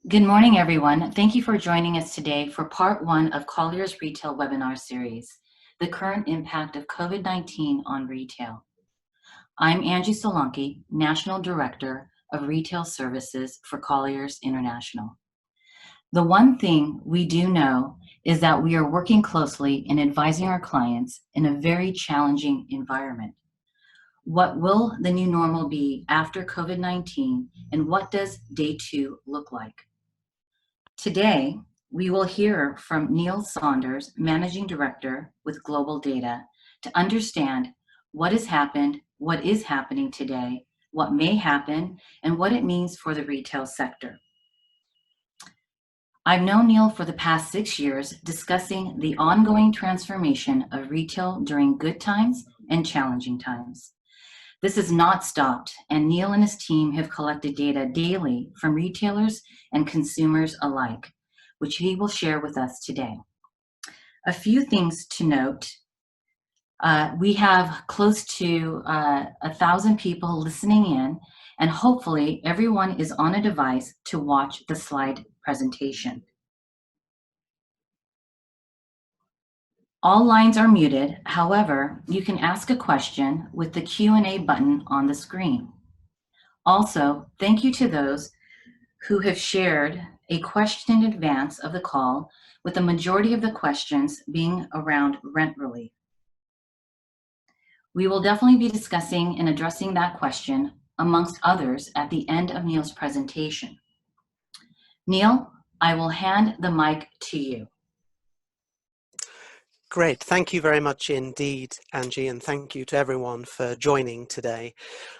Good morning, everyone. Thank you for joining us today for part one of Colliers Retail Webinar Series, The Current Impact of COVID-19 on Retail. I'm Angie Solanke, National Director of Retail Services for Colliers International. The one thing we do know is that we are working closely in advising our clients in a very challenging environment. What will the new normal be after COVID-19, and what does day two look like? Today, we will hear from Neil Saunders, Managing Director with GlobalData, to understand what has happened, what is happening today, what may happen, and what it means for the retail sector. I've known Neil for the past 6 years, discussing the ongoing transformation of retail during good times and challenging times. This has not stopped, and Neil and his team have collected data daily from retailers and consumers alike, which he will share with us today. A few things to note. We have close to 1,000 people listening in, and hopefully everyone is on a device to watch the slide presentation. All lines are muted. However, you can ask a question with the Q&A button on the screen. Also, thank you to those who have shared a question in advance of the call, with the majority of the questions being around rent relief. We will definitely be discussing and addressing that question, amongst others, at the end of Neil's presentation. Neil, I will hand the mic to you. Great. Thank you very much indeed, Angie, and thank you to everyone for joining today.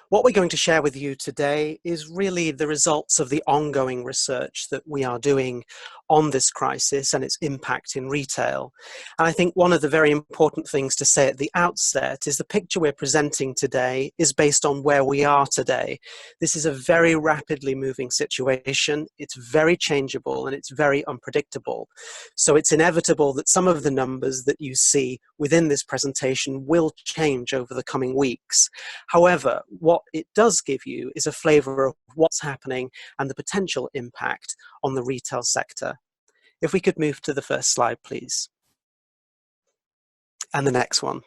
What we're going to share with you today is really the results of the ongoing research that we are doing on this crisis and its impact in retail. And I think one of the very important things to say at the outset is the picture we're presenting today is based on where we are today. This is a very rapidly moving situation. It's very changeable and it's very unpredictable. So it's inevitable that some of the numbers that you see within this presentation will change over the coming weeks. However, what it does give you is a flavor of what's happening and the potential impact on the retail sector. If we could move to the first slide, please. And the next one.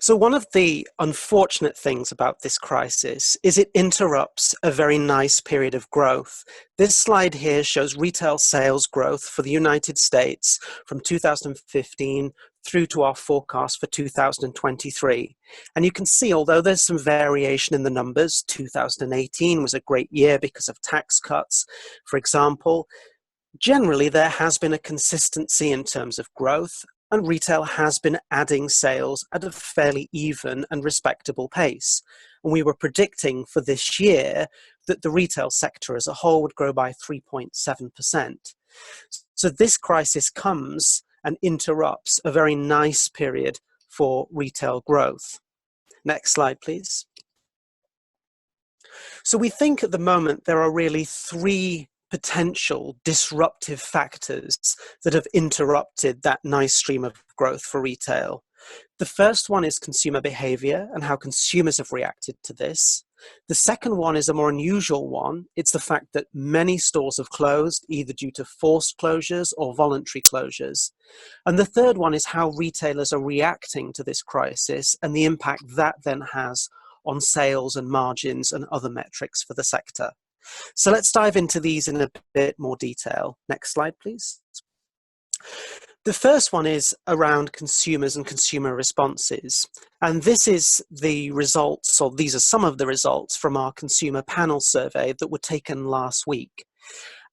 So one of the unfortunate things about this crisis is it interrupts a very nice period of growth. This slide here shows retail sales growth for the United States from 2015 through to our forecast for 2023. And you can see, although there's some variation in the numbers, 2018 was a great year because of tax cuts, for example. Generally, there has been a consistency in terms of growth, and retail has been adding sales at a fairly even and respectable pace. And we were predicting for this year that the retail sector as a whole would grow by 3.7%. So this crisis comes and interrupts a very nice period for retail growth. Next slide, please. So we think at the moment there are really three potential disruptive factors that have interrupted that nice stream of growth for retail. The first one is consumer behavior and how consumers have reacted to this. The second one is a more unusual one. It's the fact that many stores have closed, either due to forced closures or voluntary closures. And the third one is how retailers are reacting to this crisis and the impact that then has on sales and margins and other metrics for the sector. So let's dive into these in a bit more detail. Next slide, please. The first one is around consumers and consumer responses. And this is the results, or these are some of the results from our consumer panel survey that were taken last week.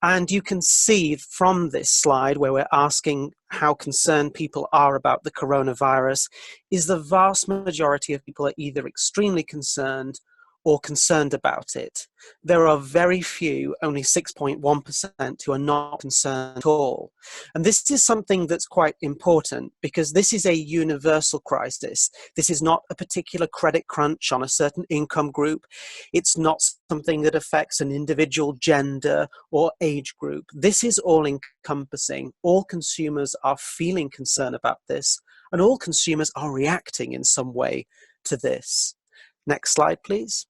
And you can see from this slide, where we're asking how concerned people are about the coronavirus, is the vast majority of people are either extremely concerned or concerned about it. There are very few, only 6.1%, who are not concerned at all. And this is something that's quite important because this is a universal crisis. This is not a particular credit crunch on a certain income group. It's not something that affects an individual gender or age group. This is all encompassing. All consumers are feeling concern about this, and all consumers are reacting in some way to this. Next slide, please.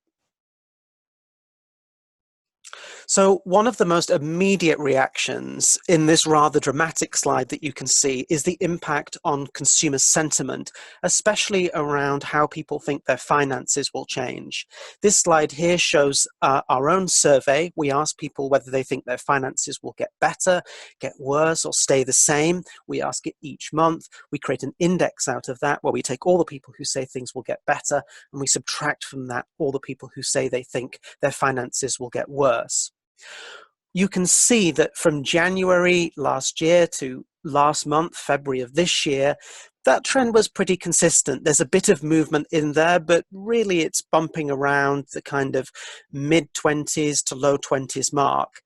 So one of the most immediate reactions in this rather dramatic slide that you can see is the impact on consumer sentiment, especially around how people think their finances will change. This slide here shows our own survey. We asked people whether they think their finances will get better, get worse, or stay the same. We ask it each month. We create an index out of that where we take all the people who say things will get better and we subtract from that all the people who say they think their finances will get worse. You can see that from January last year to last month, February of this year, that trend was pretty consistent. There's a bit of movement in there, but really it's bumping around the kind of mid-20s to low 20s mark.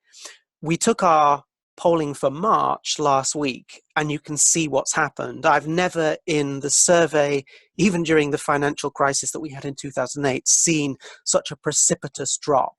We took our polling for March last week, and you can see what's happened. I've never in the survey, even during the financial crisis that we had in 2008, seen such a precipitous drop.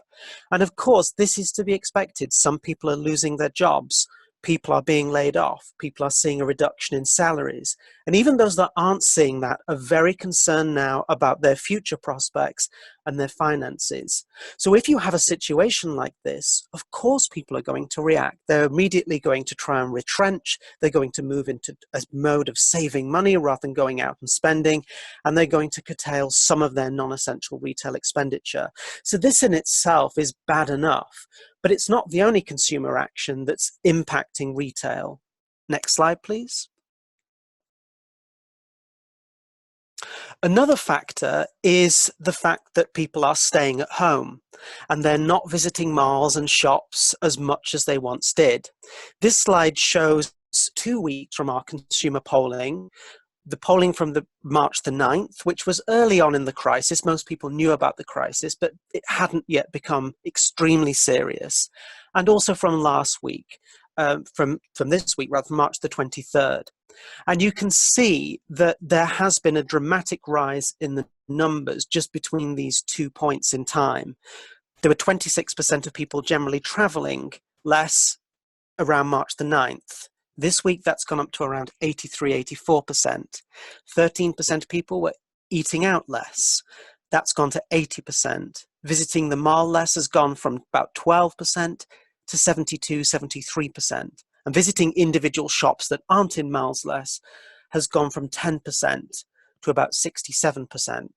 And of course, this is to be expected. Some people are losing their jobs. People are being laid off. People are seeing a reduction in salaries. And even those that aren't seeing that are very concerned now about their future prospects and their finances. So if you have a situation like this, of course people are going to react. They're immediately going to try and retrench. They're going to move into a mode of saving money rather than going out and spending. And they're going to curtail some of their non-essential retail expenditure. So this in itself is bad enough, but it's not the only consumer action that's impacting retail. Next slide, please. Another factor is the fact that people are staying at home and they're not visiting malls and shops as much as they once did. This slide shows 2 weeks from our consumer polling. The polling from the March the 9th, which was early on in the crisis. Most people knew about the crisis, but it hadn't yet become extremely serious. And also from last week, from this week, rather, from March the 23rd. And you can see that there has been a dramatic rise in the numbers just between these 2 points in time. There were 26% of people generally traveling less around March the 9th. This week, that's gone up to around 83, 84%. 13% of people were eating out less. That's gone to 80%. Visiting the mall less has gone from about 12% to 72, 73%. And visiting individual shops that aren't in malls less has gone from 10% to about 67%.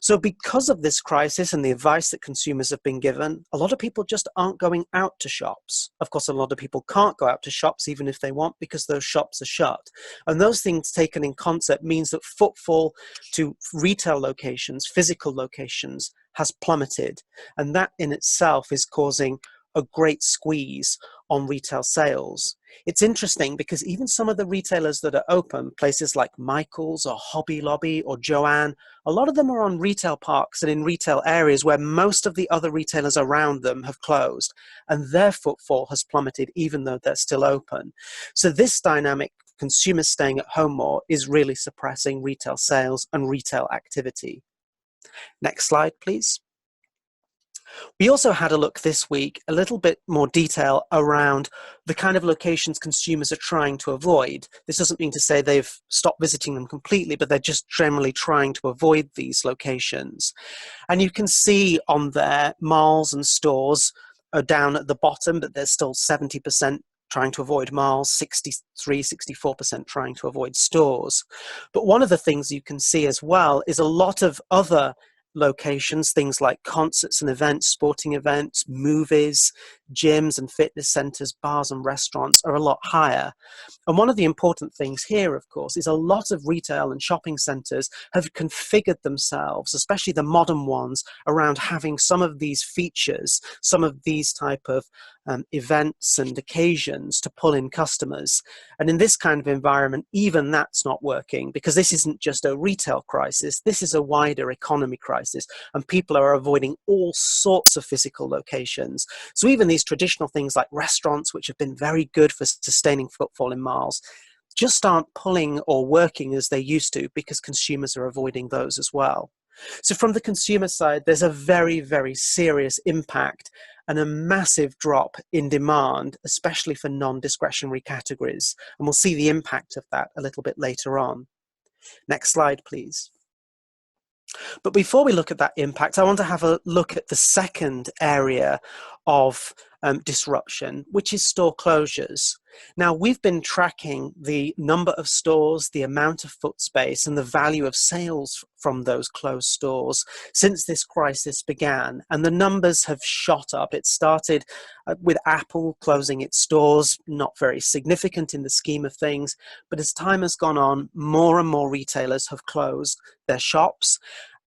So because of this crisis and the advice that consumers have been given, a lot of people just aren't going out to shops. Of course, a lot of people can't go out to shops even if they want because those shops are shut. And those things taken in concert means that footfall to retail locations, physical locations, has plummeted. And that in itself is causing a great squeeze on retail sales. It's interesting because even some of the retailers that are open, places like Michael's or Hobby Lobby or Joanne, a lot of them are on retail parks and in retail areas where most of the other retailers around them have closed, and their footfall has plummeted even though they're still open. So this dynamic, consumers staying at home more, is really suppressing retail sales and retail activity. Next slide, please. We also had a look this week, a little bit more detail around the kind of locations consumers are trying to avoid. This doesn't mean to say they've stopped visiting them completely, but they're just generally trying to avoid these locations. And you can see on there, malls and stores are down at the bottom, but there's still 70% trying to avoid malls, 63, 64% trying to avoid stores. But one of the things you can see as well is a lot of other locations, things like concerts and events, sporting events, movies, gyms and fitness centers, bars and restaurants are a lot higher. And one of the important things here, of course, is a lot of retail and shopping centers have configured themselves, especially the modern ones, around having some of these features, some of these type of events and occasions to pull in customers. And in this kind of environment, even that's not working, because this isn't just a retail crisis, this is a wider economy crisis, and people are avoiding all sorts of physical locations. So even these traditional things like restaurants, which have been very good for sustaining footfall in malls, just aren't pulling or working as they used to because consumers are avoiding those as well. So from the consumer side, there's a very, very serious impact and a massive drop in demand, especially for non-discretionary categories. And we'll see the impact of that a little bit later on. Next slide, please. But before we look at that impact, I want to have a look at the second area of disruption, which is store closures. Now, we've been tracking the number of stores, the amount of foot space, and the value of sales from those closed stores since this crisis began, and the numbers have shot up. It started with Apple closing its stores, not very significant in the scheme of things, but as time has gone on, more and more retailers have closed their shops.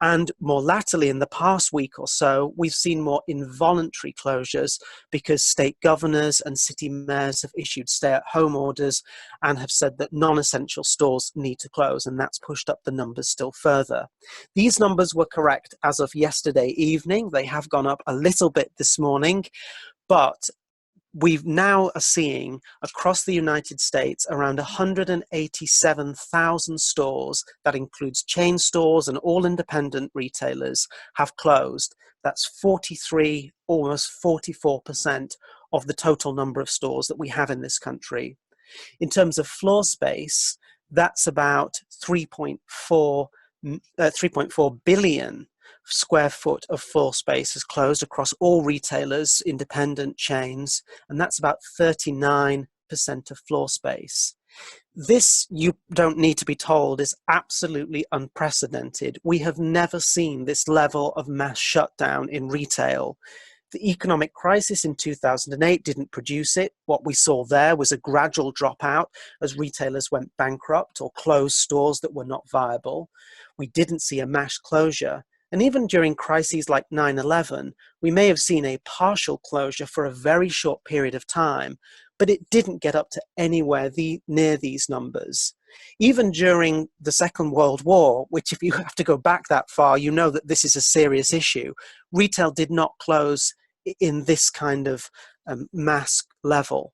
And more latterly, in the past week or so, we've seen more involuntary closures because state governors and city mayors have issued stay-at-home orders and have said that non-essential stores need to close, and that's pushed up the numbers still further. These numbers were correct as of yesterday evening. They have gone up a little bit this morning, but we now are seeing across the United States around 187,000 stores, that includes chain stores and all independent retailers, have closed. That's 43, almost 44% of the total number of stores that we have in this country. In terms of floor space, that's about 3.4 billion square foot of floor space is closed across all retailers, independent chains, and that's about 39% of floor space. This, you don't need to be told, is absolutely unprecedented. We have never seen this level of mass shutdown in retail. The economic crisis in 2008 didn't produce it. What we saw there was a gradual dropout as retailers went bankrupt or closed stores that were not viable. We didn't see a mass closure. And even during crises like 9/11, we may have seen a partial closure for a very short period of time, but it didn't get up to anywhere near these numbers. Even during the Second World War, which if you have to go back that far, you know that this is a serious issue, retail did not close in this kind of mass level.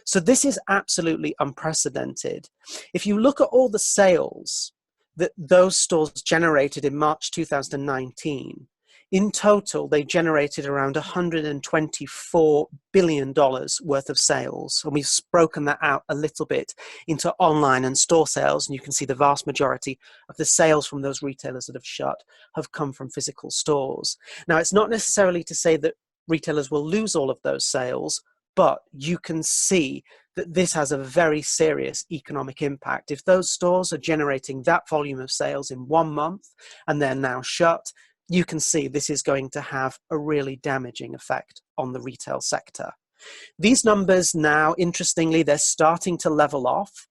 So this is absolutely unprecedented. If you look at all the sales that those stores generated in March 2019, in total, they generated around $124 billion worth of sales. And we've broken that out a little bit into online and store sales. And you can see the vast majority of the sales from those retailers that have shut have come from physical stores. Now, it's not necessarily to say that retailers will lose all of those sales, but you can see that this has a very serious economic impact. If those stores are generating that volume of sales in 1 month and they're now shut, you can see this is going to have a really damaging effect on the retail sector. These numbers now, interestingly, they're starting to level off.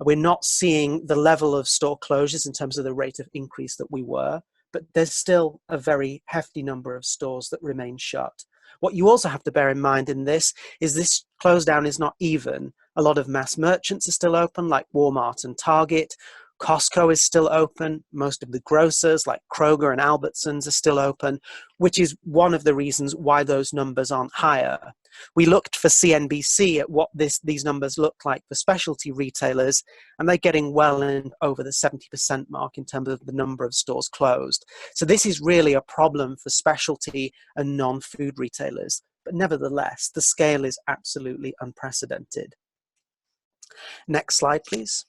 We're not seeing the level of store closures in terms of the rate of increase that we were, but there's still a very hefty number of stores that remain shut. What you also have to bear in mind in this is this close down is not even. A lot of mass merchants are still open, like Walmart and Target. Costco is still open. Most of the grocers like Kroger and Albertsons are still open, which is one of the reasons why those numbers aren't higher. We looked for CNBC at what these numbers look like for specialty retailers, and they're getting well in over the 70% mark in terms of the number of stores closed. So this is really a problem for specialty and non-food retailers. But nevertheless, the scale is absolutely unprecedented. Next slide, please.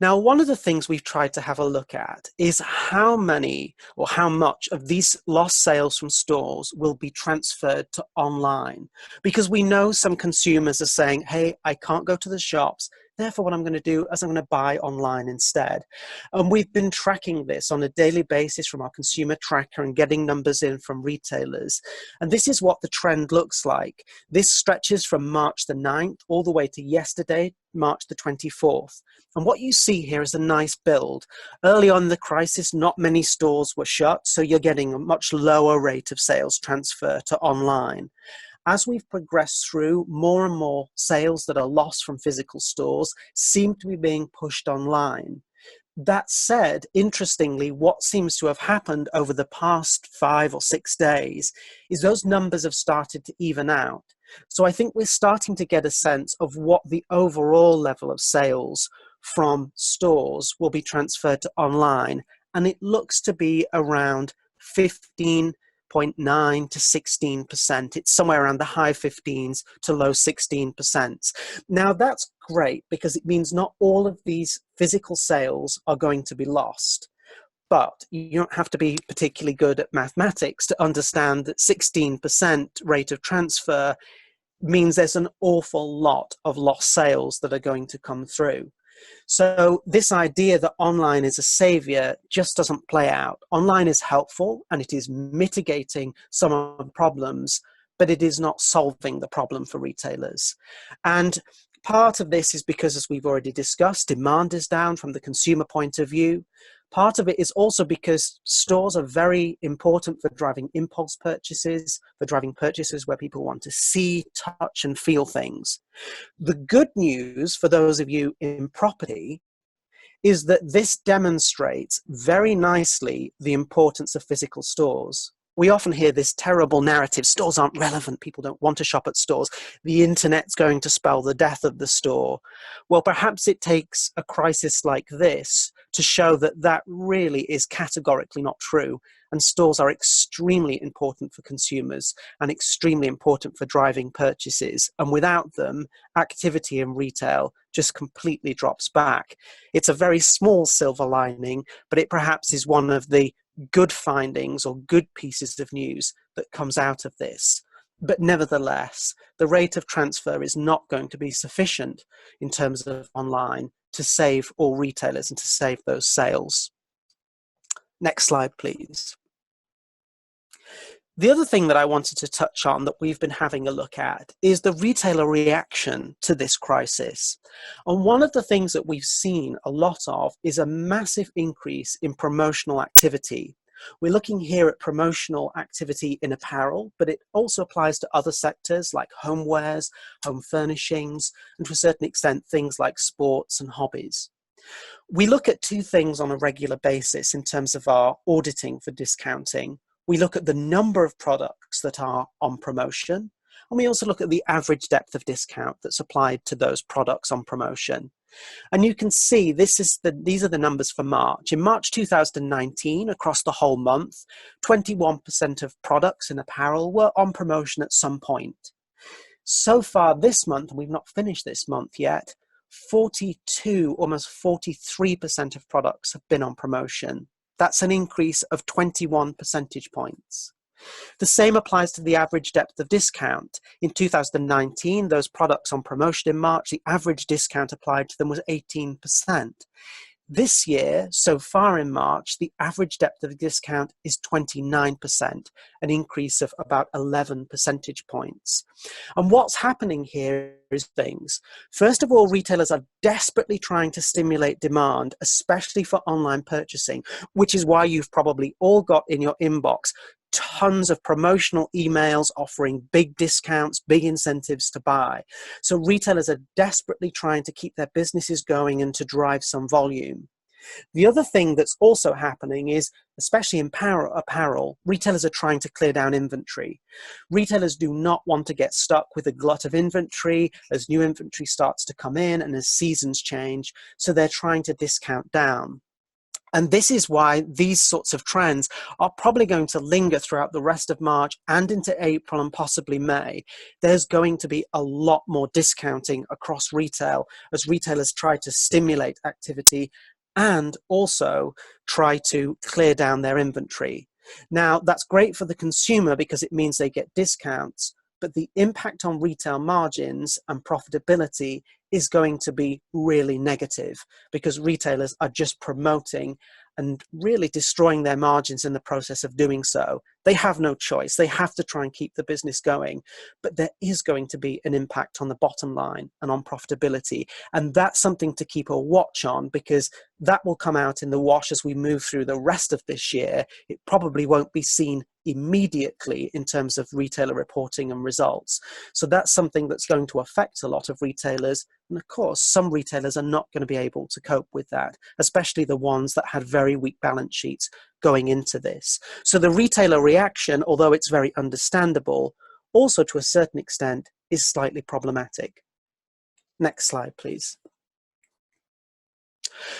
Now, one of the things we've tried to have a look at is how many or how much of these lost sales from stores will be transferred to online. Because we know some consumers are saying, hey, I can't go to the shops, therefore what I'm going to do is I'm going to buy online instead. And we've been tracking this on a daily basis from our consumer tracker and getting numbers in from retailers. And this is what the trend looks like. This stretches from March the 9th all the way to yesterday, March the 24th. And what you see here is a nice build. Early on in the crisis, not many stores were shut, so you're getting a much lower rate of sales transfer to online. As we've progressed through, more and more sales that are lost from physical stores seem to be being pushed online. That said, interestingly, what seems to have happened over the past 5 or 6 days is those numbers have started to even out. So I think we're starting to get a sense of what the overall level of sales from stores will be transferred to online. And it looks to be around 15.9 to 16%. It's somewhere around the high 15s to low 16%. Now that's great because it means not all of these physical sales are going to be lost. But you don't have to be particularly good at mathematics to understand that 16% rate of transfer means there's an awful lot of lost sales that are going to come through. So this idea that online is a savior just doesn't play out. Online is helpful and it is mitigating some of the problems, but it is not solving the problem for retailers. And part of this is because, as we've already discussed, demand is down from the consumer point of view. Part of it is also because stores are very important for driving impulse purchases, for driving purchases where people want to see, touch, and feel things. The good news for those of you in property is that this demonstrates very nicely the importance of physical stores. We often hear this terrible narrative, stores aren't relevant, people don't want to shop at stores, the internet's going to spell the death of the store. Well, perhaps it takes a crisis like this to show that that really is categorically not true, and stores are extremely important for consumers and extremely important for driving purchases, and without them, activity in retail just completely drops back. It's a very small silver lining, but it perhaps is one of the good findings or good pieces of news that comes out of this. But nevertheless, the rate of transfer is not going to be sufficient in terms of online to save all retailers and to save those sales. Next slide, please. The other thing that I wanted to touch on that we've been having a look at is the retailer reaction to this crisis. And one of the things that we've seen a lot of is a massive increase in promotional activity. We're looking here at promotional activity in apparel, but it also applies to other sectors like homewares, home furnishings, and to a certain extent things like sports and hobbies. We look at two things on a regular basis in terms of our auditing for discounting. We look at the number of products that are on promotion, and we also look at the average depth of discount that's applied to those products on promotion. And you can see these are the numbers for March. In March 2019, across the whole month, 21% of products in apparel were on promotion at some point. So far this month, and we've not finished this month yet, 42, almost 43% of products have been on promotion. That's an increase of 21 percentage points. The same applies to the average depth of discount. In 2019, those products on promotion in March, the average discount applied to them was 18%. This year, so far in March, the average depth of discount is 29%, an increase of about 11 percentage points. And what's happening here is things. First of all, retailers are desperately trying to stimulate demand, especially for online purchasing, which is why you've probably all got in your inbox tons of promotional emails offering big discounts, big incentives to buy. So retailers are desperately trying to keep their businesses going and to drive some volume. The other thing that's also happening is, especially in apparel, retailers are trying to clear down inventory. Retailers do not want to get stuck with a glut of inventory as new inventory starts to come in and as seasons change, so they're trying to discount down. And this is why these sorts of trends are probably going to linger throughout the rest of March and into April and possibly May. There's going to be a lot more discounting across retail as retailers try to stimulate activity and also try to clear down their inventory. Now, that's great for the consumer because it means they get discounts, but the impact on retail margins and profitability is going to be really negative because retailers are just promoting and really destroying their margins in the process of doing so. They have no choice. They have to try and keep the business going, but there is going to be an impact on the bottom line and on profitability. And that's something to keep a watch on because that will come out in the wash as we move through the rest of this year. It probably won't be seen immediately in terms of retailer reporting and results. So that's something that's going to affect a lot of retailers. And of course, some retailers are not going to be able to cope with that, especially the ones that had very weak balance sheets going into this. So the retailer reaction, although it's very understandable, also to a certain extent is slightly problematic. Next slide, please.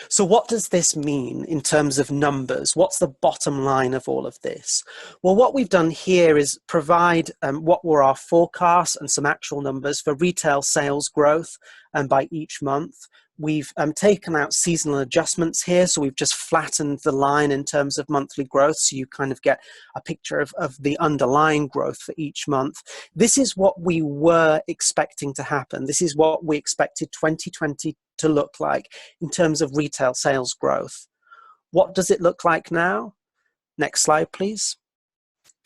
So what does this mean in terms of numbers? What's the bottom line of all of this? Well, what we've done here is provide what were our forecasts and some actual numbers for retail sales growth by each month. We've taken out seasonal adjustments here, so we've just flattened the line in terms of monthly growth, so you kind of get a picture of the underlying growth for each month. This is what we were expecting to happen. This is what we expected 2020 to look like in terms of retail sales growth. What does it look like now? Next slide, please.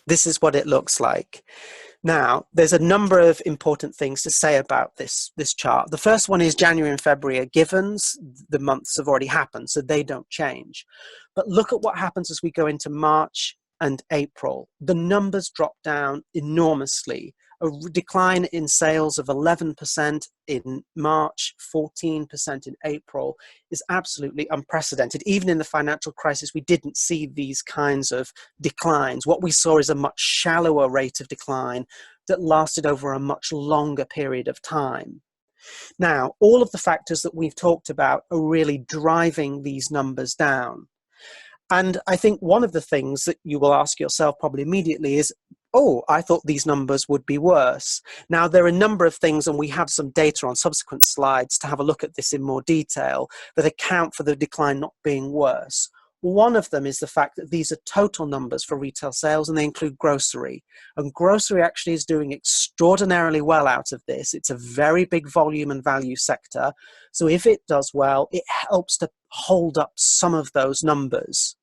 This is what it looks like. Now, there's a number of important things to say about this chart. The first one is January and February are givens. The months have already happened, so they don't change. But look at what happens as we go into March and April. The numbers drop down enormously. A decline in sales of 11% in March, 14% in April is absolutely unprecedented. Even in the financial crisis, we didn't see these kinds of declines. What we saw is a much shallower rate of decline that lasted over a much longer period of time. Now, all of the factors that we've talked about are really driving these numbers down. And I think one of the things that you will ask yourself probably immediately is, oh, I thought these numbers would be worse. Now, there are a number of things, and we have some data on subsequent slides to have a look at this in more detail, that account for the decline not being worse. One of them is the fact that these are total numbers for retail sales, and they include grocery. And grocery actually is doing extraordinarily well out of this. It's a very big volume and value sector. So if it does well, it helps to hold up some of those numbers.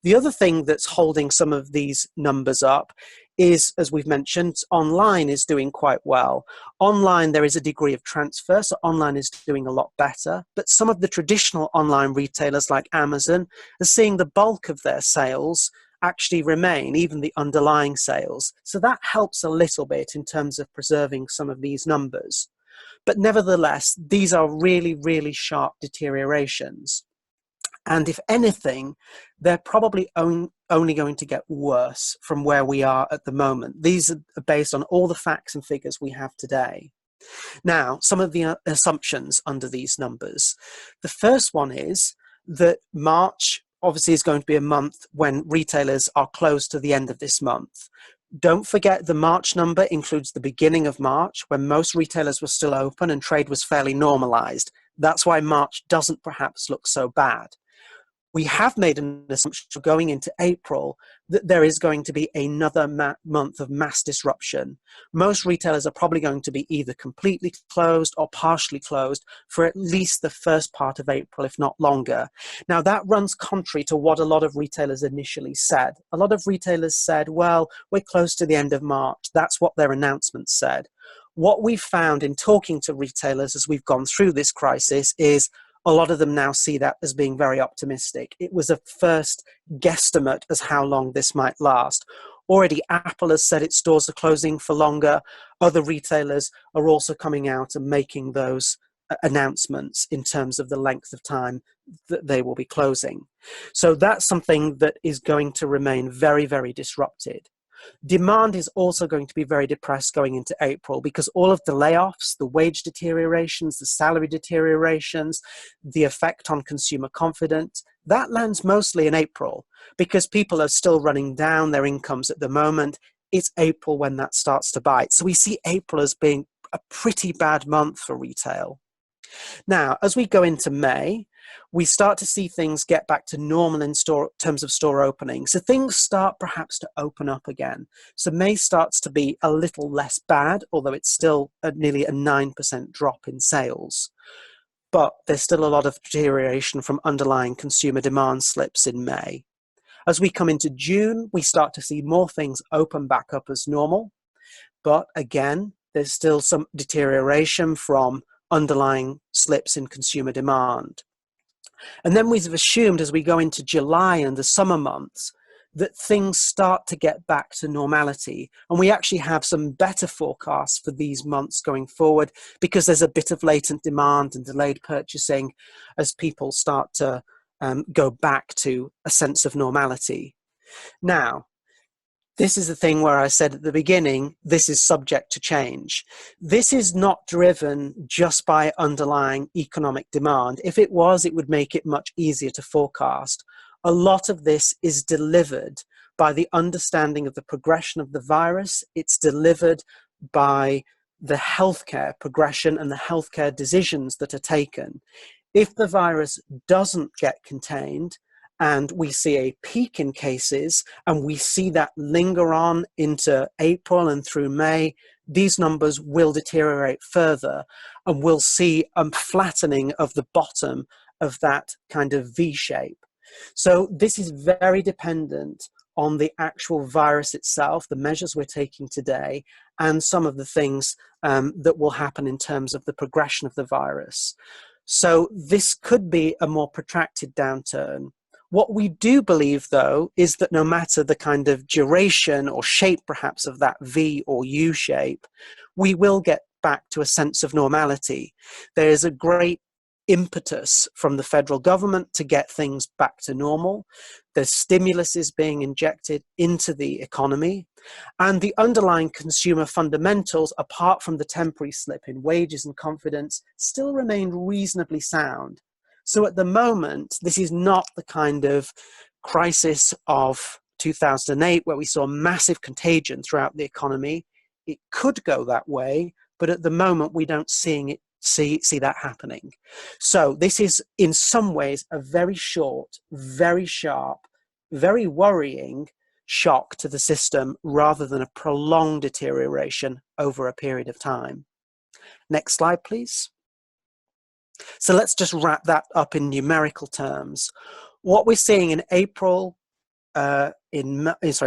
The other thing that's holding some of these numbers up is, as we've mentioned, online is doing quite well. Online, there is a degree of transfer, so online is doing a lot better. But some of the traditional online retailers like Amazon are seeing the bulk of their sales actually remain, even the underlying sales. So that helps a little bit in terms of preserving some of these numbers. But nevertheless, these are really, really sharp deteriorations. And if anything, they're probably only going to get worse from where we are at the moment. These are based on all the facts and figures we have today. Now, some of the assumptions under these numbers. The first one is that March obviously is going to be a month when retailers are closed to the end of this month. Don't forget the March number includes the beginning of March when most retailers were still open and trade was fairly normalized. That's why March doesn't perhaps look so bad. We have made an assumption going into April that there is going to be another month of mass disruption. Most retailers are probably going to be either completely closed or partially closed for at least the first part of April, if not longer. Now, that runs contrary to what a lot of retailers initially said. A lot of retailers said, well, we're close to the end of March. That's what their announcements said. What we've found in talking to retailers as we've gone through this crisis is a lot of them now see that as being very optimistic. It was a first guesstimate as how long this might last. Already Apple has said its stores are closing for longer. Other retailers are also coming out and making those announcements in terms of the length of time that they will be closing. So that's something that is going to remain very, very disrupted. Demand is also going to be very depressed going into April because all of the layoffs, the wage deteriorations, the salary deteriorations, the effect on consumer confidence, that lands mostly in April because people are still running down their incomes at the moment. It's April when that starts to bite. So we see April as being a pretty bad month for retail. Now, as we go into May, we start to see things get back to normal in terms of store openings. So things start perhaps to open up again. So May starts to be a little less bad, although it's still nearly a 9% drop in sales. But there's still a lot of deterioration from underlying consumer demand slips in May. As we come into June, we start to see more things open back up as normal. But again, there's still some deterioration from underlying slips in consumer demand. And then we've assumed as we go into July and the summer months that things start to get back to normality. And we actually have some better forecasts for these months going forward because there's a bit of latent demand and delayed purchasing as people start to go back to a sense of normality. Now, this is the thing where I said at the beginning, this is subject to change. This is not driven just by underlying economic demand. If it was, it would make it much easier to forecast. A lot of this is delivered by the understanding of the progression of the virus. It's delivered by the healthcare progression and the healthcare decisions that are taken. If the virus doesn't get contained and we see a peak in cases and we see that linger on into April and through May, these numbers will deteriorate further and we'll see a flattening of the bottom of that kind of V shape. So this is very dependent on the actual virus itself, the measures we're taking today, and some of the things that will happen in terms of the progression of the virus. So this could be a more protracted downturn. What we do believe, though, is that no matter the kind of duration or shape, perhaps, of that V or U shape, we will get back to a sense of normality. There is a great impetus from the federal government to get things back to normal. There's stimulus is being injected into the economy, and the underlying consumer fundamentals, apart from the temporary slip in wages and confidence, still remain reasonably sound. So at the moment, this is not the kind of crisis of 2008 where we saw massive contagion throughout the economy. It could go that way, but at the moment we don't see that happening. So this is in some ways a very short, very sharp, very worrying shock to the system rather than a prolonged deterioration over a period of time. Next slide, please. So let's just wrap that up in numerical terms. What we're seeing in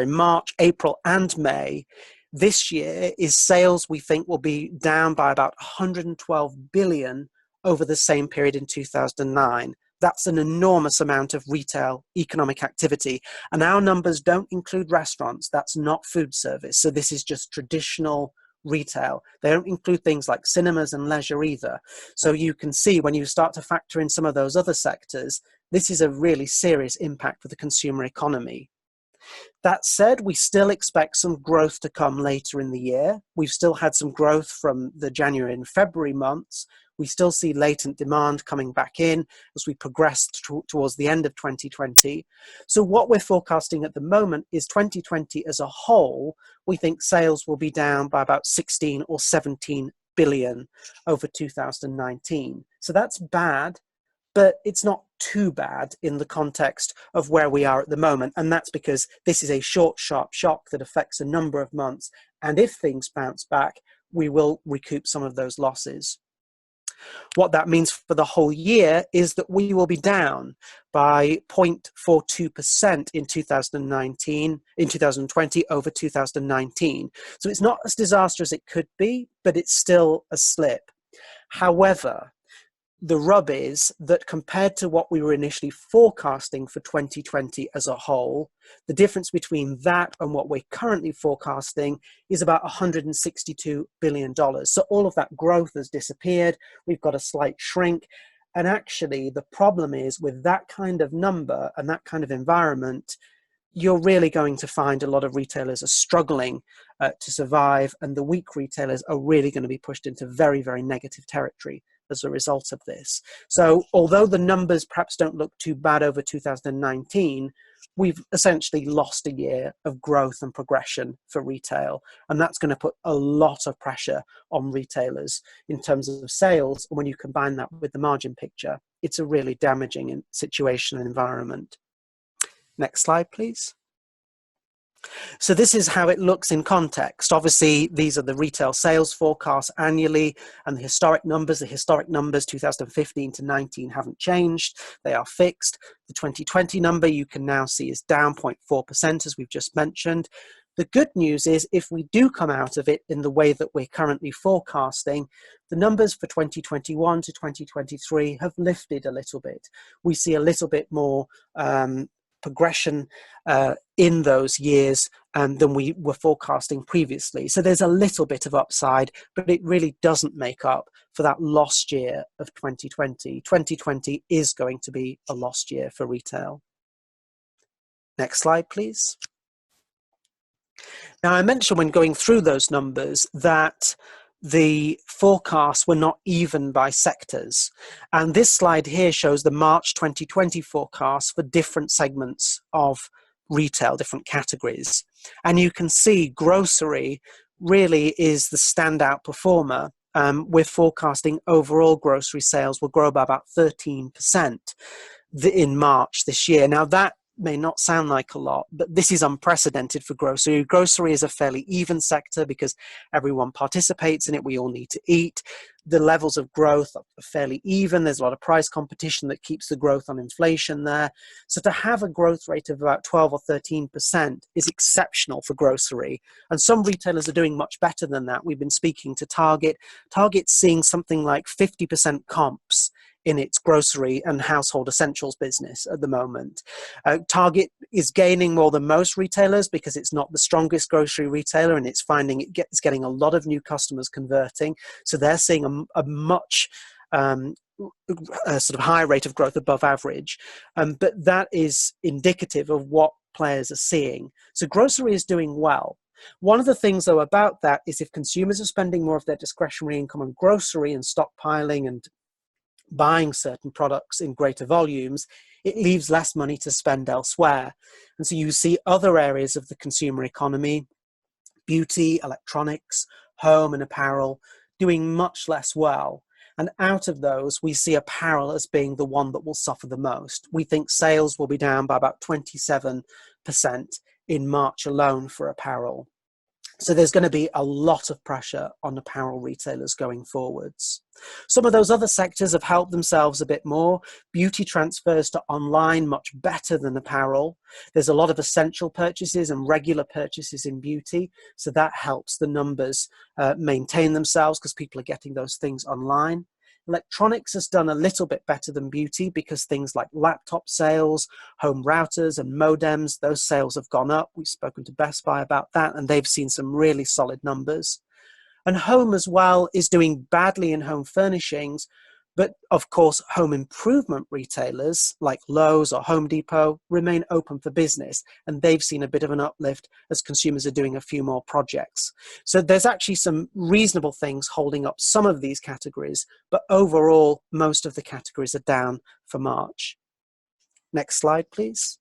March, April, and May this year is sales we think will be down by about 112 billion over the same period in 2009. That's an enormous amount of retail economic activity. And our numbers don't include restaurants. That's not food service. So this is just traditional retail. They don't include things like cinemas and leisure either. So you can see when you start to factor in some of those other sectors, this is a really serious impact for the consumer economy. That said, we still expect some growth to come later in the year. We've still had some growth from the January and February months. We still see latent demand coming back in as we progress towards the end of 2020. So what we're forecasting at the moment is 2020 as a whole, we think sales will be down by about 16 or 17 billion over 2019. So that's bad, but it's not too bad in the context of where we are at the moment. And that's because this is a short, sharp shock that affects a number of months. And if things bounce back, we will recoup some of those losses. What that means for the whole year is that we will be down by 0.42% in 2020 over 2019. So it's not as disastrous as it could be, but it's still a slip. However, the rub is that compared to what we were initially forecasting for 2020 as a whole, the difference between that and what we're currently forecasting is about $162 billion. So all of that growth has disappeared. We've got a slight shrink. And actually, the problem is with that kind of number and that kind of environment, you're really going to find a lot of retailers are struggling to survive, and the weak retailers are really going to be pushed into very, very negative territory as a result of this. So although the numbers perhaps don't look too bad over 2019, we've essentially lost a year of growth and progression for retail. And that's going to put a lot of pressure on retailers in terms of sales. And when you combine that with the margin picture, it's a really damaging situation and environment. Next slide, please. So this is how it looks in context. Obviously, these are the retail sales forecasts annually, and the historic numbers 2015 to 19 haven't changed. They are fixed. The 2020 number you can now see is down 0.4%, as we've just mentioned. The good news is if we do come out of it in the way that we're currently forecasting, the numbers for 2021 to 2023 have lifted a little bit. We see a little bit more progression in those years than we were forecasting previously. So there's a little bit of upside, but it really doesn't make up for that lost year of 2020. 2020 is going to be a lost year for retail. Next slide, please. Now, I mentioned when going through those numbers that the forecasts were not even by sectors. And this slide here shows the March 2020 forecast for different segments of retail, different categories. And you can see grocery really is the standout performer. We're forecasting overall grocery sales will grow by about 13% in March this year. Now, that may not sound like a lot, but this is unprecedented for grocery. Grocery is a fairly even sector because everyone participates in it. We all need to eat. The levels of growth are fairly even. There's a lot of price competition that keeps the growth on inflation there. So to have a growth rate of about 12 or 13% is exceptional for grocery. And some retailers are doing much better than that. We've been speaking to Target. Target's seeing something like 50% comps in its grocery and household essentials business at the moment. Target is gaining more than most retailers because it's not the strongest grocery retailer, and it's finding it's getting a lot of new customers converting. So they're seeing a much a sort of high rate of growth above average. But that is indicative of what players are seeing. So grocery is doing well. One of the things, though, about that is if consumers are spending more of their discretionary income on grocery and stockpiling and buying certain products in greater volumes, it leaves less money to spend elsewhere. And so you see other areas of the consumer economy, beauty, electronics, home and apparel, doing much less well. And out of those, we see apparel as being the one that will suffer the most. We think sales will be down by about 27% in March alone for apparel. So there's going to be a lot of pressure on apparel retailers going forwards. Some of those other sectors have helped themselves a bit more. Beauty transfers to online much better than apparel. There's a lot of essential purchases and regular purchases in beauty. So that helps the numbers maintain themselves because people are getting those things online. Electronics has done a little bit better than beauty because things like laptop sales, home routers and modems, those sales have gone up. We've spoken to Best Buy about that, and they've seen some really solid numbers. And home as well is doing badly in home furnishings, but of course, home improvement retailers like Lowe's or Home Depot remain open for business, and they've seen a bit of an uplift as consumers are doing a few more projects. So there's actually some reasonable things holding up some of these categories, but overall, most of the categories are down for March. Next slide, please.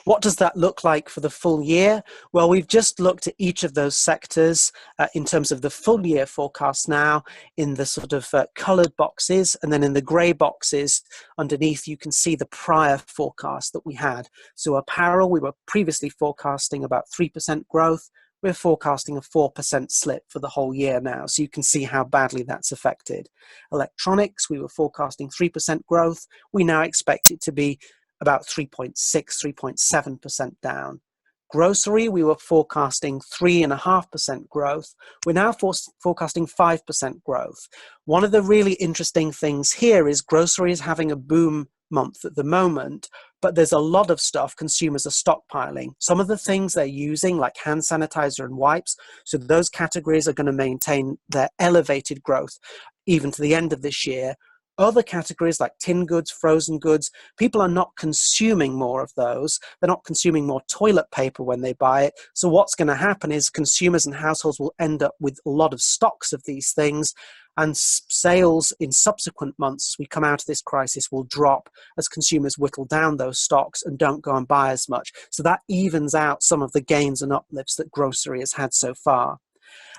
What does that look like for the full year? Well, we've just looked at each of those sectors in terms of the full year forecast now in the sort of coloured boxes, and then in the grey boxes underneath you can see the prior forecast that we had. So apparel, we were previously forecasting about 3% growth. We're forecasting a 4% slip for the whole year now, so you can see how badly that's affected. Electronics, we were forecasting 3% growth. We now expect it to be about 3.6, 3.7% down. Grocery, we were forecasting 3.5% growth. We're now forecasting 5% growth. One of the really interesting things here is grocery is having a boom month at the moment, but there's a lot of stuff consumers are stockpiling. Some of the things they're using, like hand sanitizer and wipes, so those categories are going to maintain their elevated growth even to the end of this year. Other categories like tin goods, frozen goods, people are not consuming more of those. They're not consuming more toilet paper when they buy it. So what's going to happen is consumers and households will end up with a lot of stocks of these things, and sales in subsequent months as we come out of this crisis will drop as consumers whittle down those stocks and don't go and buy as much. So that evens out some of the gains and uplifts that grocery has had so far.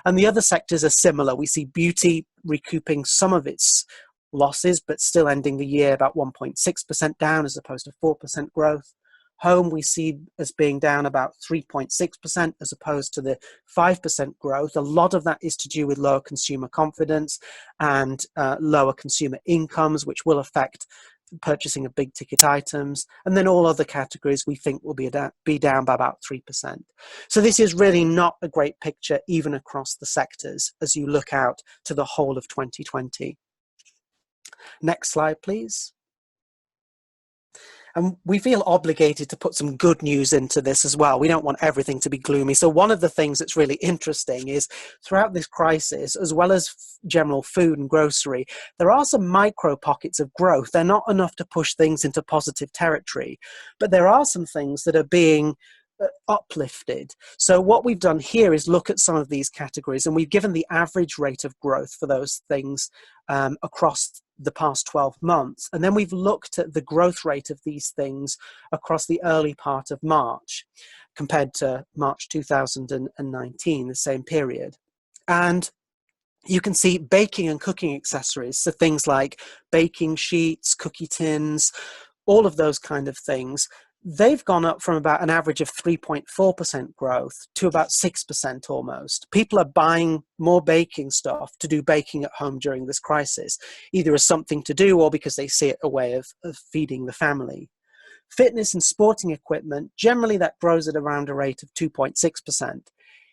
And the other sectors are similar. We see beauty recouping some of its losses, but still ending the year about 1.6% down as opposed to 4% growth. Home we see as being down about 3.6% as opposed to the 5% growth. A lot of that is to do with lower consumer confidence and lower consumer incomes, which will affect purchasing of big ticket items. And then all other categories we think will be down by about 3%. So this is really not a great picture even across the sectors as you look out to the whole of 2020. Next slide, please. And we feel obligated to put some good news into this as well. We don't want everything to be gloomy. So one of the things that's really interesting is throughout this crisis, as well as general food and grocery, there are some micro pockets of growth. They're not enough to push things into positive territory, but there are some things that are being uplifted. So what we've done here is look at some of these categories, and we've given the average rate of growth for those things across the past 12 months. And then we've looked at the growth rate of these things across the early part of March. compared to March 2019, the same period. And you can see baking and cooking accessories, so things like baking sheets, cookie tins, all of those kind of things, they've gone up from about an average of 3.4% growth to about 6% almost. People are buying more baking stuff to do baking at home during this crisis, either as something to do or because they see it a way of feeding the family. Fitness and sporting equipment, generally that grows at around a rate of 2.6%.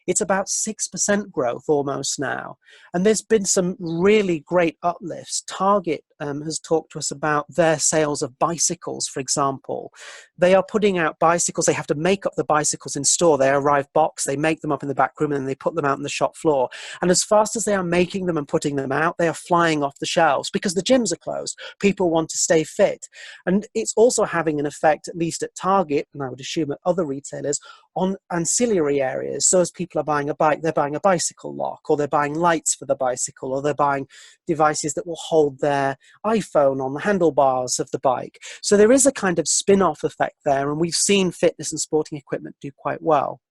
It's about 6% growth almost now. And there's been some really great uplifts. Target has talked to us about their sales of bicycles, for example. They are putting out bicycles. They have to make up the bicycles in store. They arrive boxed, they make them up in the back room, and then they put them out on the shop floor. And as fast as they are making them and putting them out, they are flying off the shelves because the gyms are closed. People want to stay fit. And it's also having an effect, at least at Target, and I would assume at other retailers, on ancillary areas. So as people are buying a bike, they're buying a bicycle lock, or they're buying lights for the bicycle, or they're buying devices that will hold their iPhone on the handlebars of the bike. So there is a kind of spin-off effect there, and we've seen fitness and sporting equipment do quite well.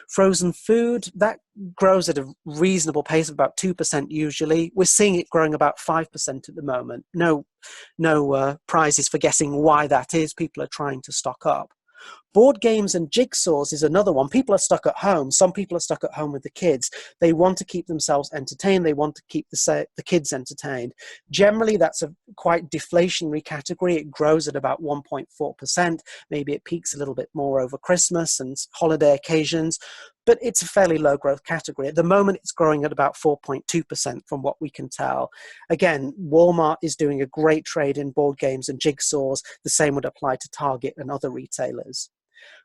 Frozen food, that grows at a reasonable pace of about 2% usually. We're seeing it growing about 5% at the moment. No prizes for guessing why that is. People are trying to stock up. Board games and jigsaws is another one. People are stuck at home. Some people are stuck at home with the kids. They want to keep themselves entertained. They want to keep the kids entertained. Generally, that's a quite deflationary category. It grows at about 1.4%. Maybe it peaks a little bit more over Christmas and holiday occasions, but it's a fairly low growth category. At the moment, it's growing at about 4.2% from what we can tell. Again, Walmart is doing a great trade in board games and jigsaws. The same would apply to Target and other retailers.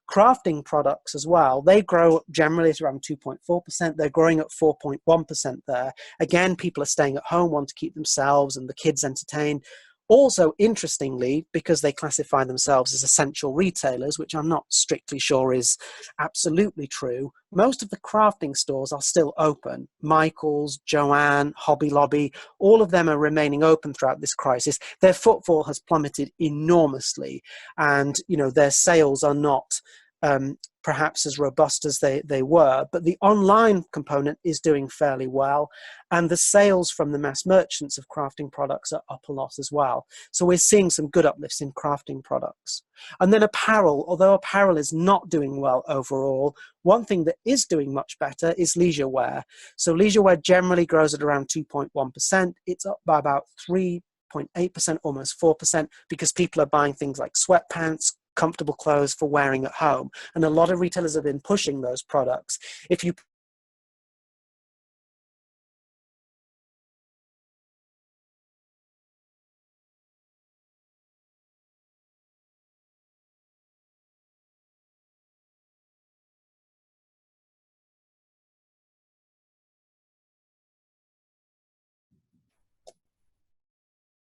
Crafting products as well, they grow generally at around 2.4%. They're growing at 4.1% there. Again, people are staying at home, want to keep themselves and the kids entertained. Also, interestingly, because they classify themselves as essential retailers, which I'm not strictly sure is absolutely true, most of the crafting stores are still open. Michael's, Joanne, Hobby Lobby, all of them are remaining open throughout this crisis. Their footfall has plummeted enormously, and their sales are not perhaps as robust as they were, but the online component is doing fairly well, and the sales from the mass merchants of crafting products are up a lot as well. So we're seeing some good uplifts in crafting products. And then apparel, although apparel is not doing well overall, one thing that is doing much better is leisure wear. So leisure wear generally grows at around 2.1%. It's up by about 3.8%, almost 4%, because people are buying things like sweatpants, comfortable clothes for wearing at home. And a lot of retailers have been pushing those products. If you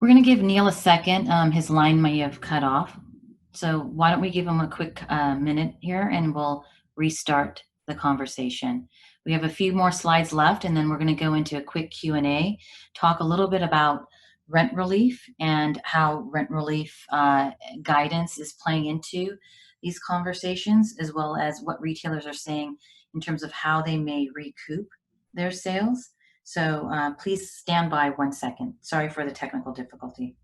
We're going to give Neil a second. His line may have cut off. So why don't we give him a quick minute here and we'll restart the conversation. We have a few more slides left, and then we're going to go into a quick Q&A, talk a little bit about rent relief and how rent relief guidance is playing into these conversations, as well as what retailers are saying in terms of how they may recoup their sales. So please stand by 1 second. Sorry for the technical difficulty.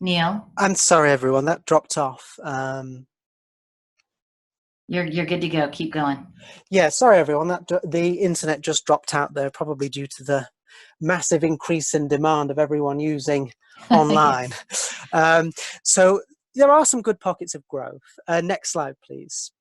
Neil? I'm sorry, everyone, that dropped off. You're good to go. Keep going. Yeah, sorry, everyone, the internet just dropped out there, probably due to the massive increase in demand of everyone using online. So there are some good pockets of growth. Next slide, please.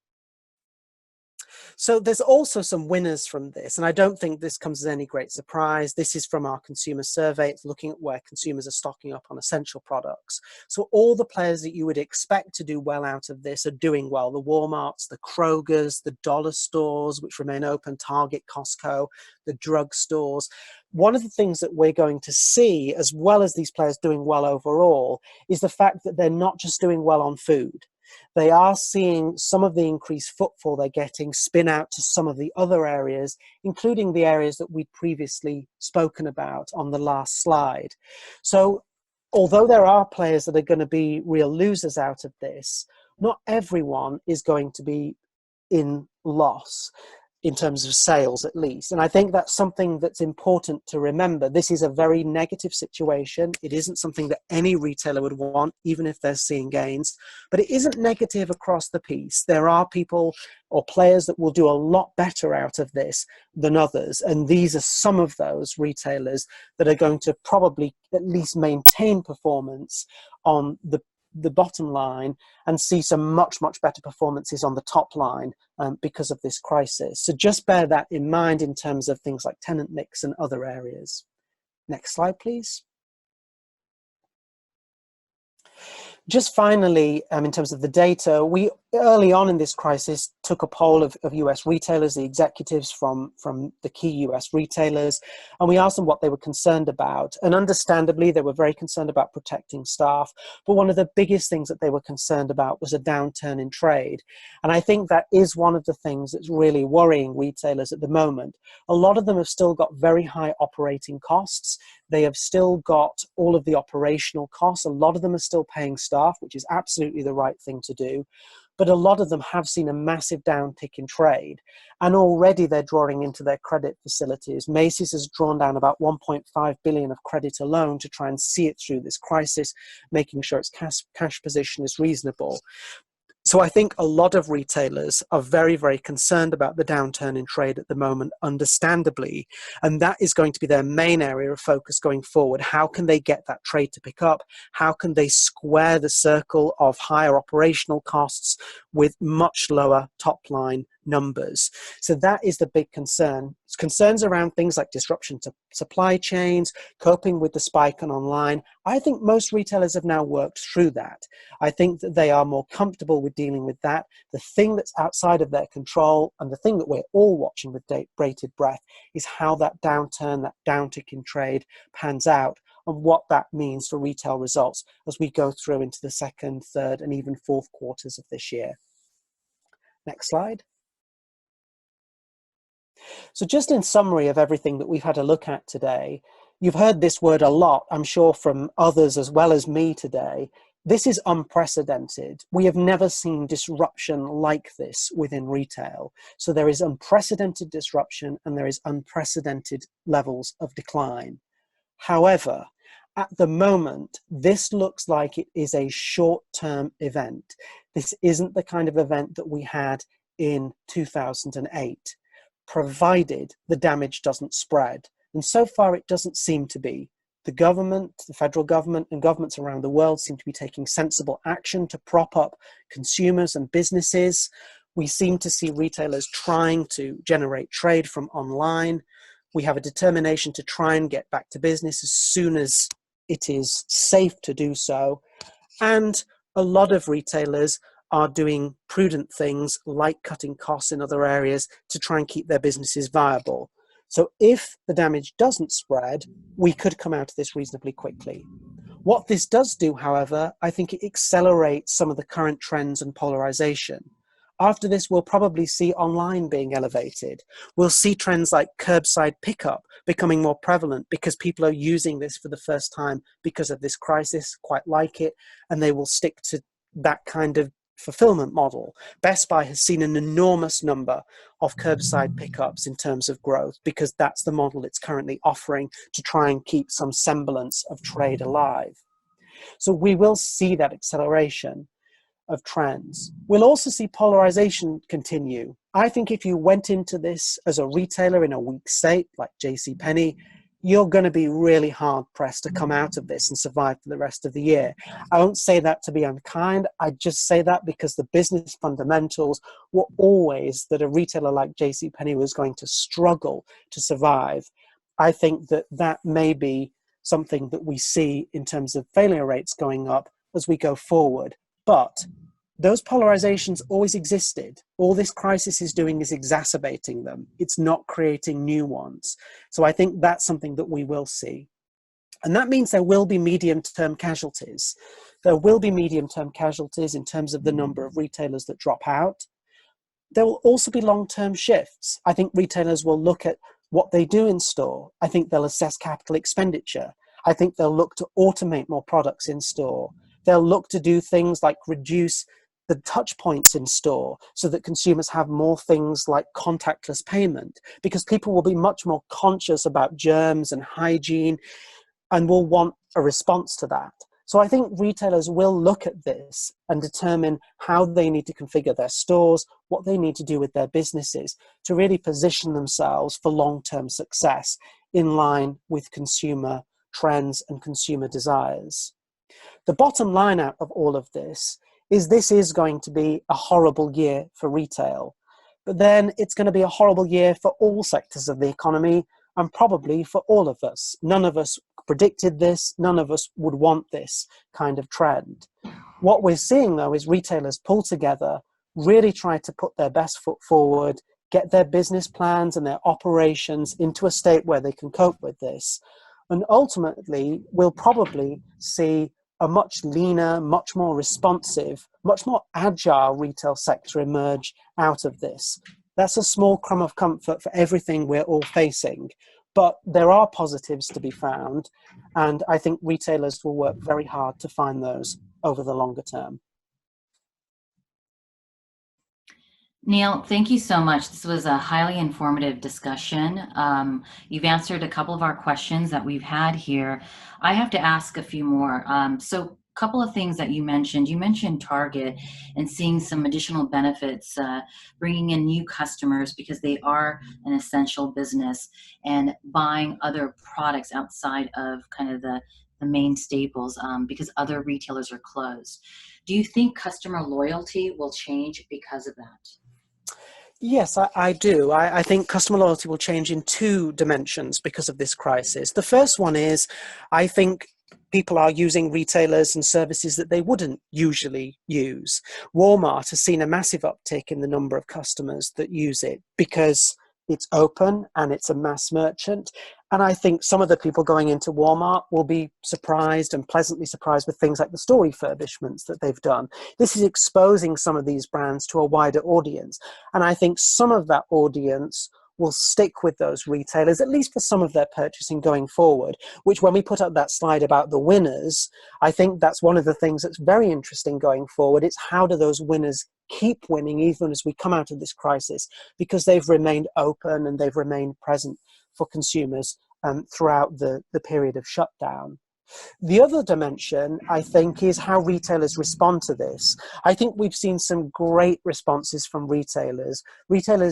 So there's also some winners from this, and I don't think this comes as any great surprise. This is from our consumer survey. It's looking at where consumers are stocking up on essential products. So all the players that you would expect to do well out of this are doing well. The Walmarts, the Krogers, the dollar stores, which remain open, Target, Costco, the drug stores. One of the things that we're going to see, as well as these players doing well overall, is the fact that they're not just doing well on food. They are seeing some of the increased footfall they're getting spin out to some of the other areas, including the areas that we'd previously spoken about on the last slide. So although there are players that are going to be real losers out of this, not everyone is going to be in loss, in terms of sales at least. And I think that's something that's important to remember. This is a very negative situation. It isn't something that any retailer would want, even if they're seeing gains, but it isn't negative across the piece. There are people or players that will do a lot better out of this than others. And these are some of those retailers that are going to probably at least maintain performance on the bottom line and see some much better performances on the top line because of this crisis. So just bear that in mind in terms of things like tenant mix and other areas. Next slide, please. Just finally, in terms of the data, we early on in this crisis took a poll of US retailers, the executives from the key US retailers, and we asked them what they were concerned about. And understandably, they were very concerned about protecting staff. But one of the biggest things that they were concerned about was a downturn in trade. And I think that is one of the things that's really worrying retailers at the moment. A lot of them have still got very high operating costs. They have still got all of the operational costs. A lot of them are still paying staff, which is absolutely the right thing to do. But a lot of them have seen a massive downtick in trade. And already they're drawing into their credit facilities. Macy's has drawn down about $1.5 billion of credit alone to try and see it through this crisis, making sure its cash position is reasonable. So I think a lot of retailers are very, very concerned about the downturn in trade at the moment, understandably, and that is going to be their main area of focus going forward. How can they get that trade to pick up? How can they square the circle of higher operational costs with much lower top-line numbers? So that is the big concern. Concerns around things like disruption to supply chains, coping with the spike on online. I think most retailers have now worked through that. I think that they are more comfortable with dealing with that. The thing that's outside of their control, and the thing that we're all watching with bated breath, is how that downturn, that downtick in trade pans out, and what that means for retail results as we go through into the second, third, and even fourth quarters of this year. Next slide. So just in summary of everything that we've had a look at today, you've heard this word a lot, I'm sure, from others as well as me today. This is unprecedented. We have never seen disruption like this within retail. So there is unprecedented disruption and there is unprecedented levels of decline. However, at the moment, this looks like it is a short-term event. This isn't the kind of event that we had in 2008. Provided the damage doesn't spread. And so far it doesn't seem to be. The government, the federal government, and governments around the world seem to be taking sensible action to prop up consumers and businesses. We seem to see retailers trying to generate trade from online. We have a determination to try and get back to business as soon as it is safe to do so. And a lot of retailers are doing prudent things like cutting costs in other areas to try and keep their businesses viable. So if the damage doesn't spread, we could come out of this reasonably quickly. What this does do, however, I think it accelerates some of the current trends and polarization. After this, we'll probably see online being elevated. We'll see trends like curbside pickup becoming more prevalent because people are using this for the first time because of this crisis, quite like it, and they will stick to that kind of fulfillment model. Best Buy has seen an enormous number of curbside pickups in terms of growth because that's the model it's currently offering to try and keep some semblance of trade alive. So we will see that acceleration of trends. We'll also see polarization continue. I think if you went into this as a retailer in a weak state like JCPenney, you're going to be really hard pressed to come out of this and survive for the rest of the year. I don't say that to be unkind. I just say that because the business fundamentals were always that a retailer like JCPenney was going to struggle to survive. I think that that may be something that we see in terms of failure rates going up as we go forward. But those polarizations always existed. All this crisis is doing is exacerbating them. It's not creating new ones. So I think that's something that we will see. And that means there will be medium-term casualties. There will be medium-term casualties in terms of the number of retailers that drop out. There will also be long-term shifts. I think retailers will look at what they do in store. I think they'll assess capital expenditure. I think they'll look to automate more products in store. They'll look to do things like reduce the touch points in store so that consumers have more things like contactless payment, because people will be much more conscious about germs and hygiene and will want a response to that. So I think retailers will look at this and determine how they need to configure their stores, what they need to do with their businesses to really position themselves for long-term success in line with consumer trends and consumer desires. The bottom line out of all of this is going to be a horrible year for retail. But then it's going to be a horrible year for all sectors of the economy and probably for all of us. None of us predicted this. None of us would want this kind of trend. What we're seeing, though, is retailers pull together, really try to put their best foot forward, get their business plans and their operations into a state where they can cope with this. And ultimately, we'll probably see a much leaner, much more responsive, much more agile retail sector emerge out of this. That's a small crumb of comfort for everything we're all facing. But there are positives to be found, and I think retailers will work very hard to find those over the longer term. Neil, thank you so much. This was a highly informative discussion. You've answered a couple of our questions that we've had here. I have to ask a few more. So a couple of things that you mentioned. You mentioned Target and seeing some additional benefits, bringing in new customers because they are an essential business, and buying other products outside of kind of the main staples because other retailers are closed. Do you think customer loyalty will change because of that? Yes, I do. I think customer loyalty will change in two dimensions because of this crisis. The first one is, I think people are using retailers and services that they wouldn't usually use. Walmart has seen a massive uptick in the number of customers that use it because it's open and it's a mass merchant. And I think some of the people going into Walmart will be surprised and pleasantly surprised with things like the store refurbishments that they've done. This is exposing some of these brands to a wider audience. And I think some of that audience will stick with those retailers, at least for some of their purchasing going forward, which when we put up that slide about the winners, I think that's one of the things that's very interesting going forward. It's how do those winners keep winning even as we come out of this crisis, because they've remained open and they've remained present for consumers throughout the period of shutdown. The other dimension, I think, is how retailers respond to this. I think we've seen some great responses from retailers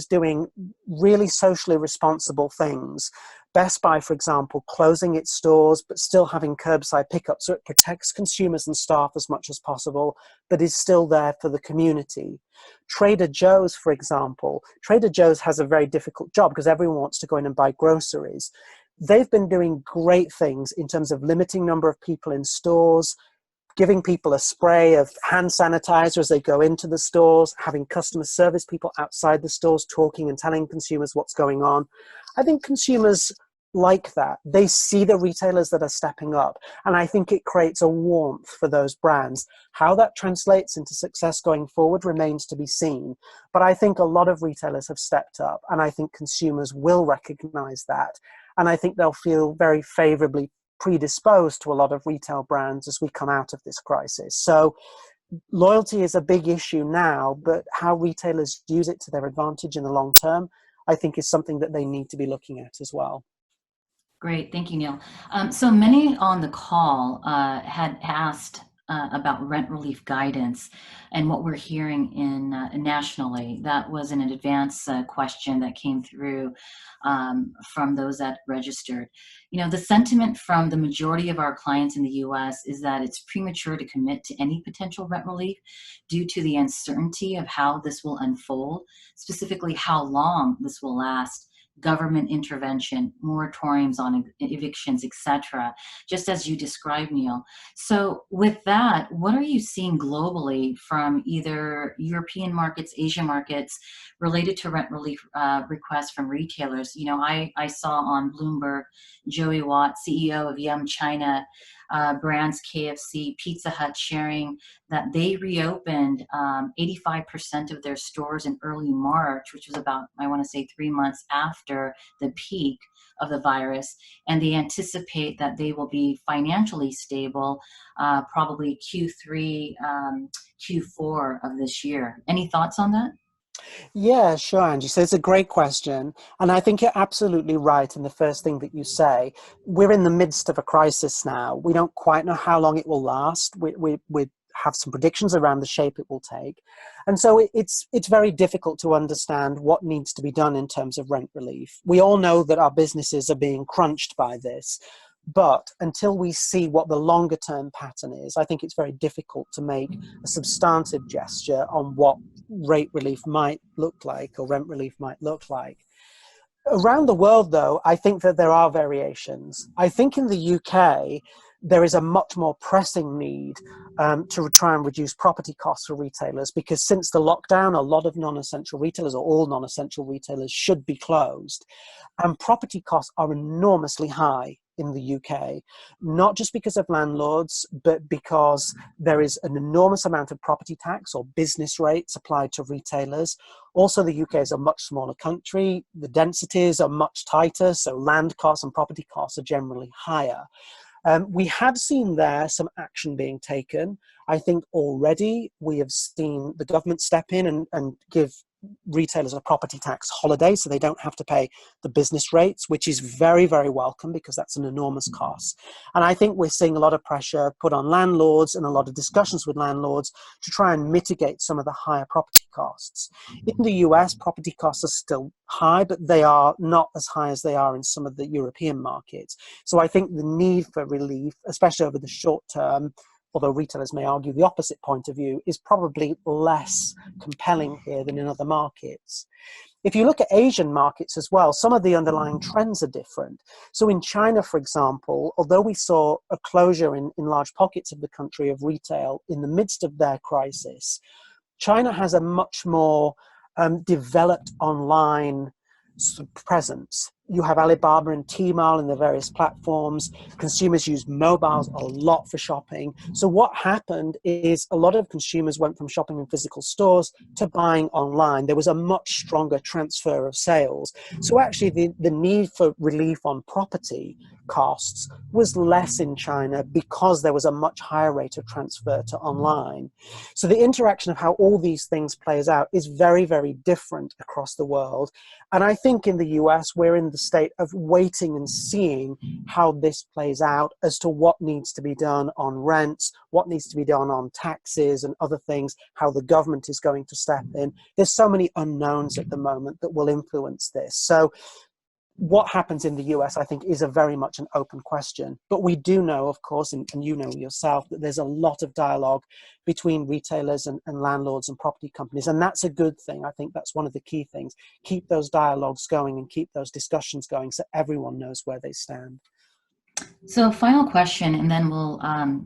doing really socially responsible things. Best Buy, for example, closing its stores, but still having curbside pickup, so it protects consumers and staff as much as possible, but is still there for the community. Trader Joe's, for example, Trader Joe's has a very difficult job because everyone wants to go in and buy groceries. They've been doing great things in terms of limiting number of people in stores, giving people a spray of hand sanitizer as they go into the stores, having customer service people outside the stores talking and telling consumers what's going on. I think consumers like that. They see the retailers that are stepping up, and I think it creates a warmth for those brands. How that translates into success going forward remains to be seen, but I think a lot of retailers have stepped up, and I think consumers will recognize that, and I think they'll feel very favorably predisposed to a lot of retail brands as we come out of this crisis. So loyalty is a big issue now, but how retailers use it to their advantage in the long term, I think is something that they need to be looking at as well. Great, thank you, Neil. So many on the call had asked about rent relief guidance and what we're hearing in nationally. That was an advance question that came through from those that registered. You know, the sentiment from the majority of our clients in the U.S. is that it's premature to commit to any potential rent relief due to the uncertainty of how this will unfold, specifically how long this will last, government intervention, moratoriums on evictions, etc., just as you described, Neil. So with that, what are you seeing globally from either European markets, Asian markets, related to rent relief requests from retailers? You know, I saw on Bloomberg, Joey Watt, CEO of Yum China, brands KFC, Pizza Hut, sharing that they reopened 85% of their stores in early March, which was about, I want to say, 3 months after the peak of the virus. And they anticipate that they will be financially stable probably Q3, Q4 of this year. Any thoughts on that? Yeah, sure, Angie. So it's a great question. And I think you're absolutely right in the first thing that you say. We're in the midst of a crisis now. We don't quite know how long it will last. We have some predictions around the shape it will take. And so it's very difficult to understand what needs to be done in terms of rent relief. We all know that our businesses are being crunched by this. But until we see what the longer term pattern is, I think it's very difficult to make a substantive gesture on what rate relief might look like or rent relief might look like. Around the world, though, I think that there are variations. I think in the UK, there is a much more pressing need to try and reduce property costs for retailers, because since the lockdown, a lot of non-essential retailers, or all non-essential retailers, should be closed. And property costs are enormously high in the UK, not just because of landlords, but because there is an enormous amount of property tax or business rates applied to retailers. Also, the UK is a much smaller country. The densities are much tighter, so land costs and property costs are generally higher. We have seen there some action being taken. I think already we have seen the government step in and give retailers a property tax holiday so they don't have to pay the business rates, which is very, very welcome because that's an enormous cost. And I think we're seeing a lot of pressure put on landlords and a lot of discussions with landlords to try and mitigate some of the higher property costs. In the US, property costs are still high, but they are not as high as they are in some of the European markets. So I think the need for relief, especially over the short term, although retailers may argue the opposite point of view, is probably less compelling here than in other markets. If you look at Asian markets as well, some of the underlying trends are different. So in China, for example, although we saw a closure in large pockets of the country of retail in the midst of their crisis, China has a much more developed online presence. You have Alibaba and Tmall and the various platforms. Consumers use mobiles a lot for shopping. So what happened is a lot of consumers went from shopping in physical stores to buying online. There was a much stronger transfer of sales. So actually the need for relief on property costs was less in China because there was a much higher rate of transfer to online. So the interaction of how all these things plays out is very, very different across the world. And I think in the US, we're in the state of waiting and seeing how this plays out as to what needs to be done on rents, what needs to be done on taxes and other things, how the government is going to step in. There's so many unknowns at the moment that will influence this. So what happens in the US, I think, is a very much an open question. But we do know, of course, and you know yourself, that there's a lot of dialogue between retailers and landlords and property companies. And that's a good thing. I think that's one of the key things. Keep those dialogues going and keep those discussions going so everyone knows where they stand. So, final question, and then we'll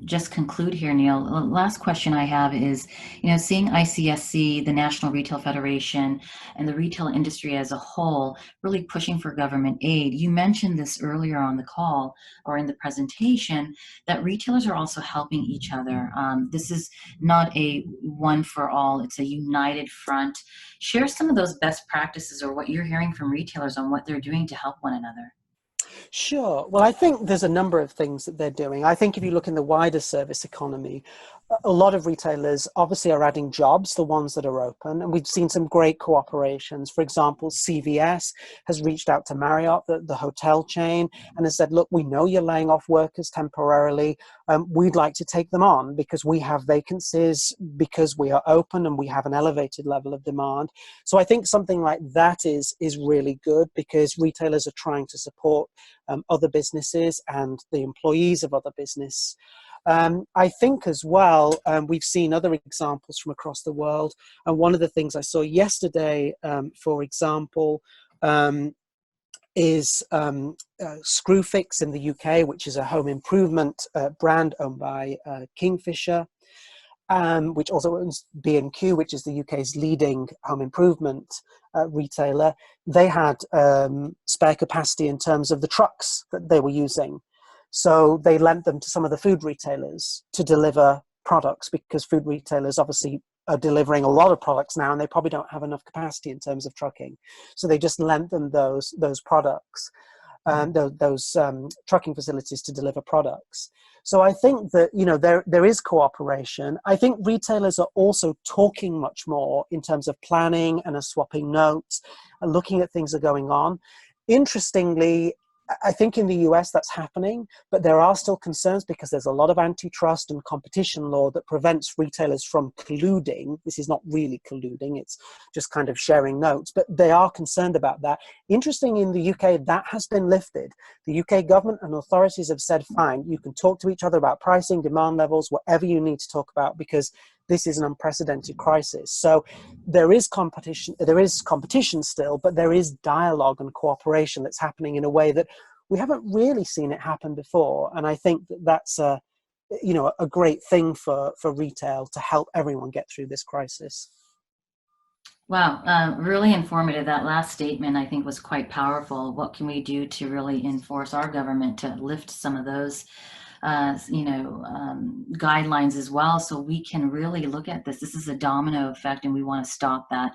just conclude here, Neil. The last question I have is, you know, seeing ICSC, the National Retail Federation, and the retail industry as a whole really pushing for government aid. You mentioned this earlier on the call or in the presentation that retailers are also helping each other. This is not a one for all; it's a united front. Share some of those best practices or what you're hearing from retailers on what they're doing to help one another. Sure. Well, I think there's a number of things that they're doing. I think if you look in the wider service economy, a lot of retailers obviously are adding jobs, the ones that are open, and we've seen some great cooperations. For example, CVS has reached out to Marriott, the hotel chain, and has said, look, we know you're laying off workers temporarily. We'd like to take them on because we have vacancies, because we are open and we have an elevated level of demand. So I think something like that is really good, because retailers are trying to support other businesses and the employees of other business. I think as well, we've seen other examples from across the world. And one of the things I saw yesterday, for example, is Screwfix in the UK, which is a home improvement brand owned by Kingfisher, which also owns B&Q, which is the UK's leading home improvement retailer. They had spare capacity in terms of the trucks that they were using. So they lent them to some of the food retailers to deliver products, because food retailers obviously are delivering a lot of products now, and they probably don't have enough capacity in terms of trucking. So they just lent them those products, those trucking facilities to deliver products. So I think that, you know, there is cooperation. I think retailers are also talking much more in terms of planning and are swapping notes and looking at things that are going on. Interestingly, I think in the US that's happening, but there are still concerns because there's a lot of antitrust and competition law that prevents retailers from colluding. This is not really colluding, it's just kind of sharing notes, but they are concerned about that. Interesting, in the UK, that has been lifted. The UK government and authorities have said, fine, you can talk to each other about pricing, demand levels, whatever you need to talk about, because this is an unprecedented crisis. So there is competition still, but there is dialogue and cooperation that's happening in a way that we haven't really seen it happen before. And I think that that's a great thing for retail to help everyone get through this crisis. Wow, really informative. That last statement, I think, was quite powerful. What can we do to really enforce our government to lift some of those guidelines as well, so we can really look at this. This is a domino effect, and we want to stop that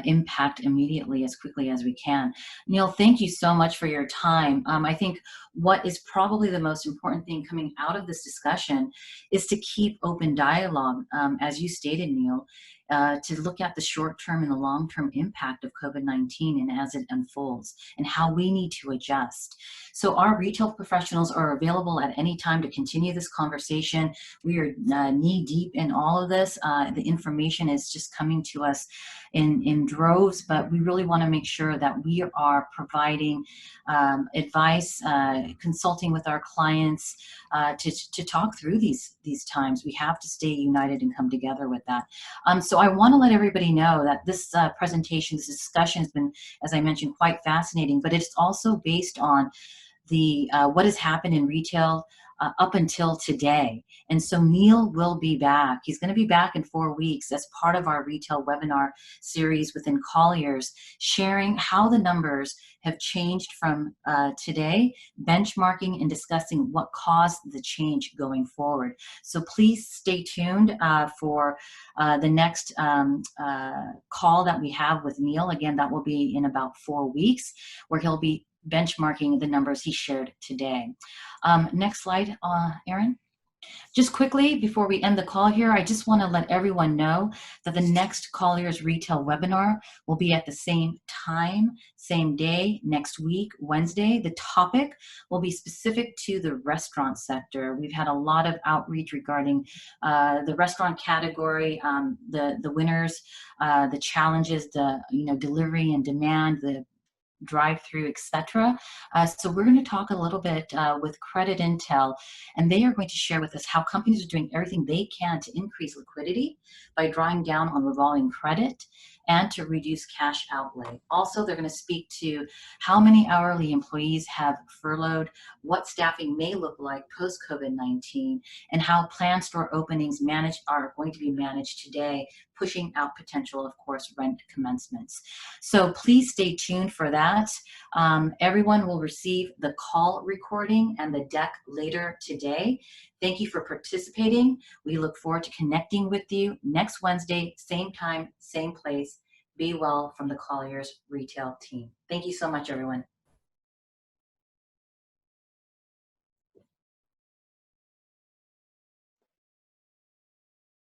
impact immediately, as quickly as we can. Neil, thank you so much for your time. I think what is probably the most important thing coming out of this discussion is to keep open dialogue, as you stated, Neil, to look at the short-term and the long-term impact of COVID-19 and as it unfolds, and how we need to adjust. So our retail professionals are available at any time to continue this conversation. We are knee-deep in all of this. The information is just coming to us in droves, but we really want to make sure that we are providing advice, consulting with our clients to talk through these times. We have to stay united and come together with that. So I want to let everybody know that this presentation, this discussion has been, as I mentioned, quite fascinating, but it's also based on the what has happened in retail up until today. And so Neil will be back. He's going to be back in 4 weeks as part of our retail webinar series within Colliers, sharing how the numbers have changed from today, benchmarking and discussing what caused the change going forward. So please stay tuned for the next call that we have with Neil. Again, that will be in about 4 weeks, where he'll be benchmarking the numbers he shared today. Next slide, Erin. Just quickly, before we end the call here, I just want to let everyone know that the next Colliers Retail webinar will be at the same time, same day, next week, Wednesday. The topic will be specific to the restaurant sector. We've had a lot of outreach regarding the restaurant category, the winners, the challenges, the delivery and demand, the drive-through, etc. So we're going to talk a little bit with Credit Intel, and they are going to share with us how companies are doing everything they can to increase liquidity by drawing down on revolving credit and to reduce cash outlay. Also, they're going to speak to how many hourly employees have furloughed, what staffing may look like post-COVID-19, and how planned store openings are going to be managed today, pushing out potential, of course, rent commencements. So please stay tuned for that. Everyone will receive the call recording and the deck later today. Thank you for participating. We look forward to connecting with you next Wednesday, same time, same place. Be well from the Colliers retail team. Thank you so much, everyone.